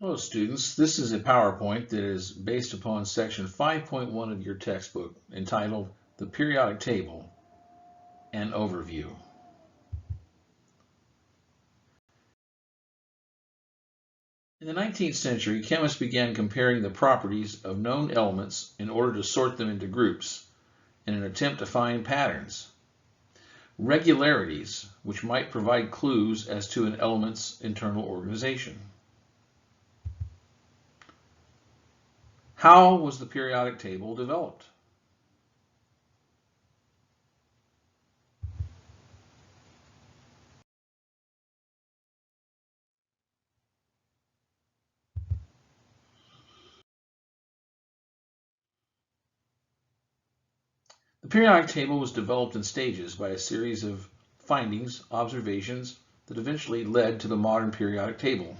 Hello students, this is a PowerPoint that is based upon section 5.1 of your textbook entitled The Periodic Table, an Overview. In the 19th century, chemists began comparing the properties of known elements in order to sort them into groups in an attempt to find patterns, regularities, which might provide clues as to an element's internal organization. How was the periodic table developed? The periodic table was developed in stages by a series of findings, observations, that eventually led to the modern periodic table.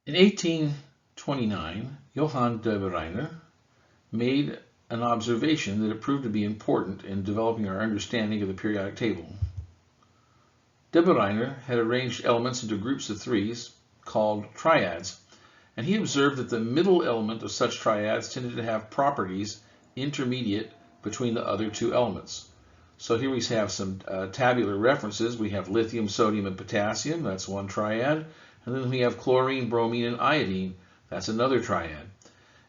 In 1829, Johann de Bruijner made an observation that it proved to be important in developing our understanding of the periodic table. De Bruijner had arranged elements into groups of threes called triads, and he observed that the middle element of such triads tended to have properties intermediate between the other two elements. So here we have some tabular references. We have lithium, sodium, and potassium. That's one triad. And then we have chlorine, bromine, and iodine. That's another triad.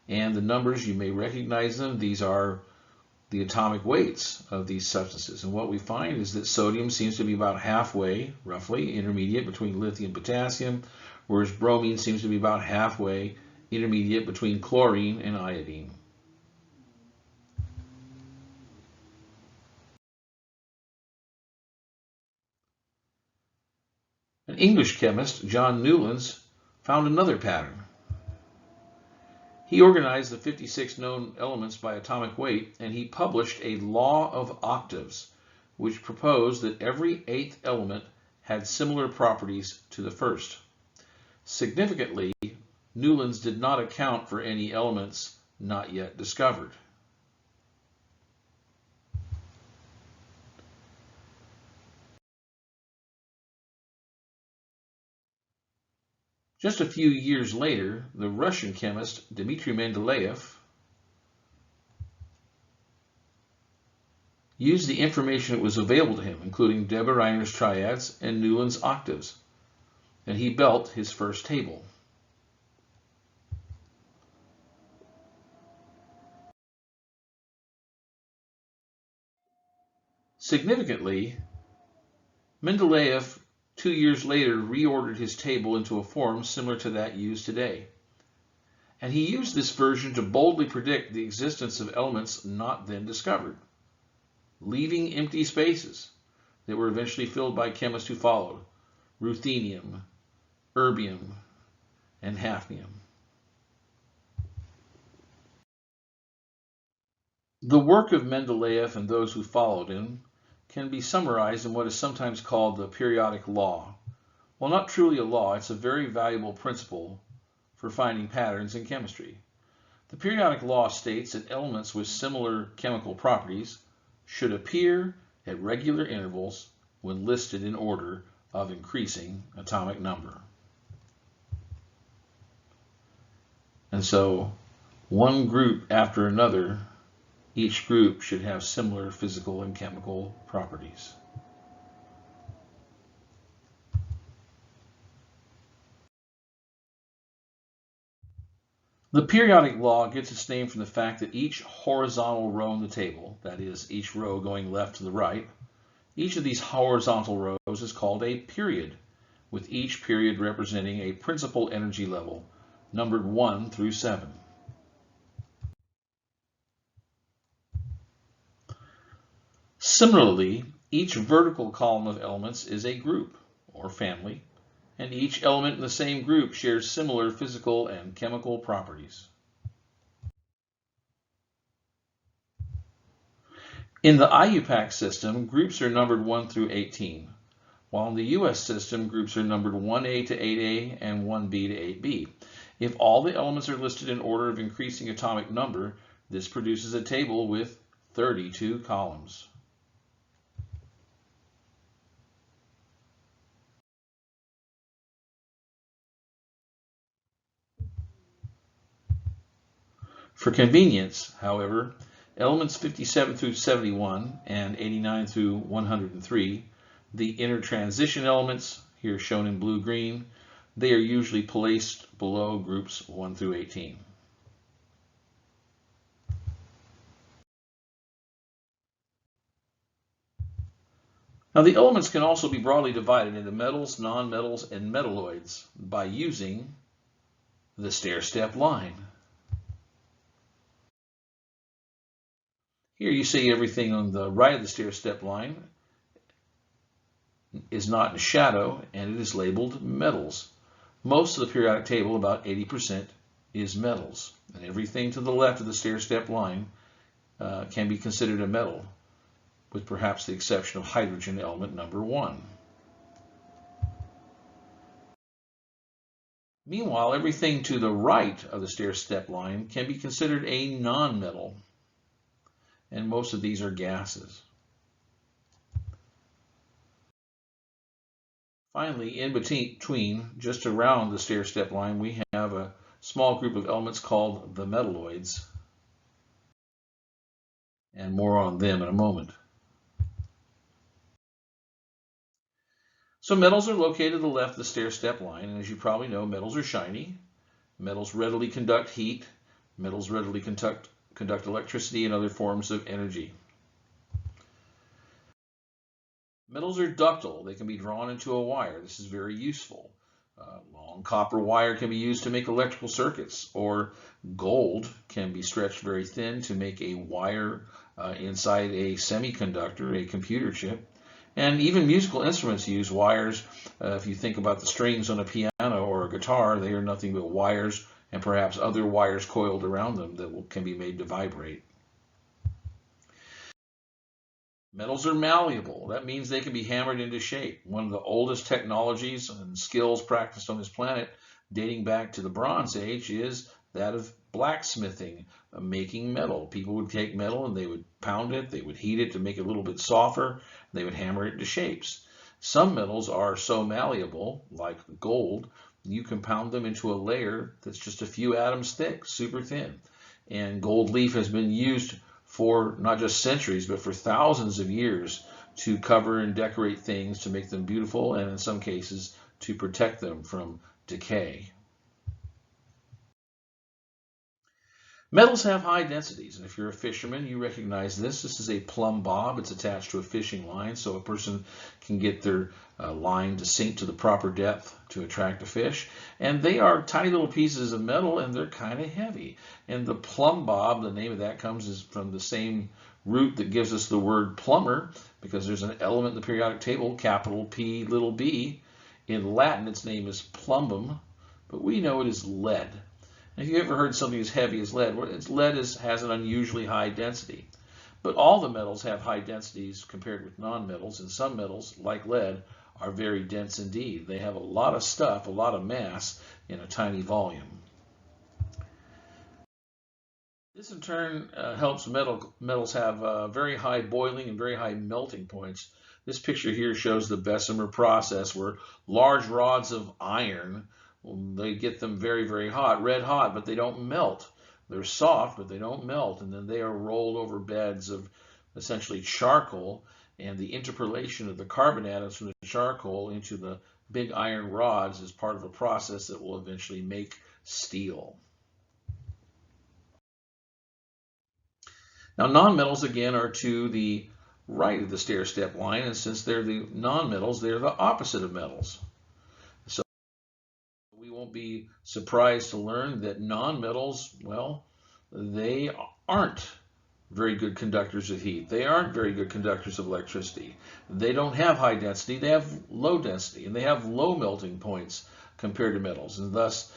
And the numbers, you may recognize them. These are the atomic weights of these substances. And what we find is that sodium seems to be about halfway, roughly, intermediate between lithium and potassium, whereas bromine seems to be about halfway, intermediate between chlorine and iodine. An English chemist, John Newlands, found another pattern. He organized the 56 known elements by atomic weight, and he published a law of octaves, which proposed that every eighth element had similar properties to the first. Significantly, Newlands did not account for any elements not yet discovered. Just a few years later, the Russian chemist Dmitry Mendeleev used the information that was available to him, including de Bruijner's triads and Newlands' octaves, and he built his first table. Significantly, Mendeleev 2 years later reordered his table into a form similar to that used today. And he used this version to boldly predict the existence of elements not then discovered, leaving empty spaces that were eventually filled by chemists who followed: ruthenium, erbium, and hafnium. The work of Mendeleev and those who followed him can be summarized in what is sometimes called the periodic law. While not truly a law, it's a very valuable principle for finding patterns in chemistry. The periodic law states that elements with similar chemical properties should appear at regular intervals when listed in order of increasing atomic number. And so, one group after another, each group should have similar physical and chemical properties. The periodic law gets its name from the fact that each horizontal row in the table, that is, each row going left to the right, each of these horizontal rows is called a period, with each period representing a principal energy level, numbered 1 through 7. Similarly, each vertical column of elements is a group, or family, and each element in the same group shares similar physical and chemical properties. In the IUPAC system, groups are numbered 1 through 18, while in the US system, groups are numbered 1A to 8A and 1B to 8B. If all the elements are listed in order of increasing atomic number, this produces a table with 32 columns. For convenience, however, elements 57 through 71 and 89 through 103, the inner transition elements, here shown in blue-green, they are usually placed below groups 1 through 18. Now, the elements can also be broadly divided into metals, nonmetals, and metalloids by using the stair-step line. Here you see everything on the right of the stair-step line is not in shadow, and it is labeled metals. Most of the periodic table, about 80%, is metals, and everything to the left of the stair-step line can be considered a metal, with perhaps the exception of hydrogen element number 1. Meanwhile, everything to the right of the stair-step line can be considered a non-metal, and most of these are gases. Finally, in between, just around the stair-step line, we have a small group of elements called the metalloids, and more on them in a moment. So metals are located to the left of the stair-step line, and as you probably know, metals are shiny. Metals readily conduct heat. Metals readily conduct electricity and other forms of energy. Metals are ductile. They can be drawn into a wire. This is very useful. Long copper wire can be used to make electrical circuits, or gold can be stretched very thin to make a wire inside a semiconductor, a computer chip. And even musical instruments use wires. If you think about the strings on a piano or a guitar, they are nothing but wires and perhaps other wires coiled around them that can be made to vibrate. Metals are malleable. That means they can be hammered into shape. One of the oldest technologies and skills practiced on this planet, dating back to the Bronze Age, is that of blacksmithing, making metal. People would take metal and they would pound it, they would heat it to make it a little bit softer, they would hammer it into shapes. Some metals are so malleable, like gold, you can pound them into a layer that's just a few atoms thick, super thin. And gold leaf has been used for not just centuries, but for thousands of years to cover and decorate things, to make them beautiful, and in some cases to protect them from decay. Metals have high densities, and if you're a fisherman, you recognize this. This is a plumb bob. It's attached to a fishing line, so a person can get their line to sink to the proper depth to attract a fish. And they are tiny little pieces of metal, and they're kind of heavy. And the plumb bob, the name of that comes from the same root that gives us the word plumber, because there's an element in the periodic table, capital P, little b. In Latin, its name is plumbum, but we know it is lead. If you've ever heard something as heavy as lead, lead has an unusually high density. But all the metals have high densities compared with nonmetals, and some metals, like lead, are very dense indeed. They have a lot of stuff, a lot of mass in a tiny volume. This in turn helps metals have very high boiling and very high melting points. This picture here shows the Bessemer process, where large rods of iron, they get them very, very hot, red hot, but they don't melt. They're soft, but they don't melt, and then they are rolled over beds of essentially charcoal, and the interpolation of the carbon atoms from the charcoal into the big iron rods is part of a process that will eventually make steel. Now, nonmetals, again, are to the right of the stair-step line, and since they're the nonmetals, they're the opposite of metals. So we won't be surprised to learn that nonmetals, well, they aren't very good conductors of heat. They aren't very good conductors of electricity. They don't have high density. They have low density, and they have low melting points compared to metals. And thus,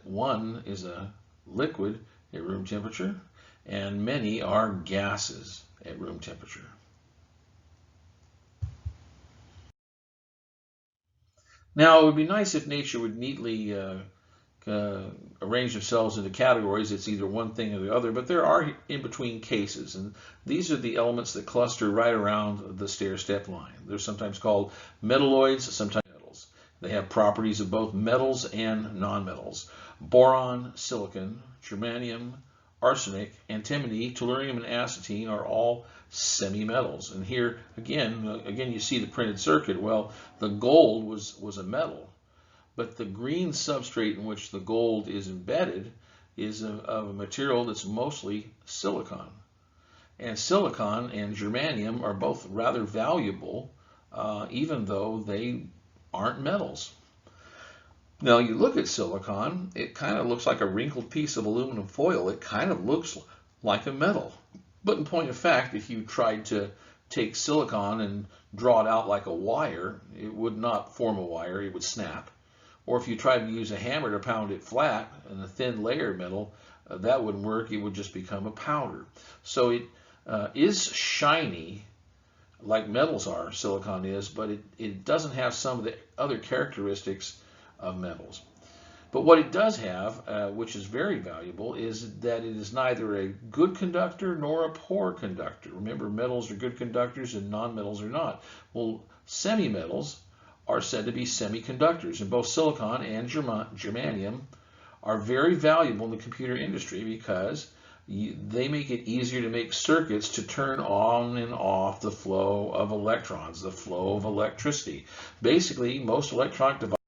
one is a liquid at room temperature, and many are gases at room temperature. Now, it would be nice if nature would neatly arrange themselves into categories. It's either one thing or the other, but there are in-between cases, and these are the elements that cluster right around the stair-step line. They're sometimes called metalloids, sometimes metals. They have properties of both metals and nonmetals. Boron, silicon, germanium, arsenic, antimony, tellurium, and acetine are all semi-metals. And here, again, you see the printed circuit. Well, the gold was a metal, but the green substrate in which the gold is embedded is of a material that's mostly silicon. And silicon and germanium are both rather valuable, even though they aren't metals. Now you look at silicon, it kind of looks like a wrinkled piece of aluminum foil. It kind of looks like a metal. But in point of fact, if you tried to take silicon and draw it out like a wire, it would not form a wire, it would snap. Or if you tried to use a hammer to pound it flat in a thin layer of metal, that wouldn't work, it would just become a powder. So it is shiny like metals are, silicon is, but it doesn't have some of the other characteristics of metals. But what it does have, which is very valuable, is that it is neither a good conductor nor a poor conductor. Remember, metals are good conductors and nonmetals are not. Well, semi-metals are said to be semiconductors, and both silicon and germanium are very valuable in the computer industry because they make it easier to make circuits to turn on and off the flow of electrons, the flow of electricity. Basically, most electronic devices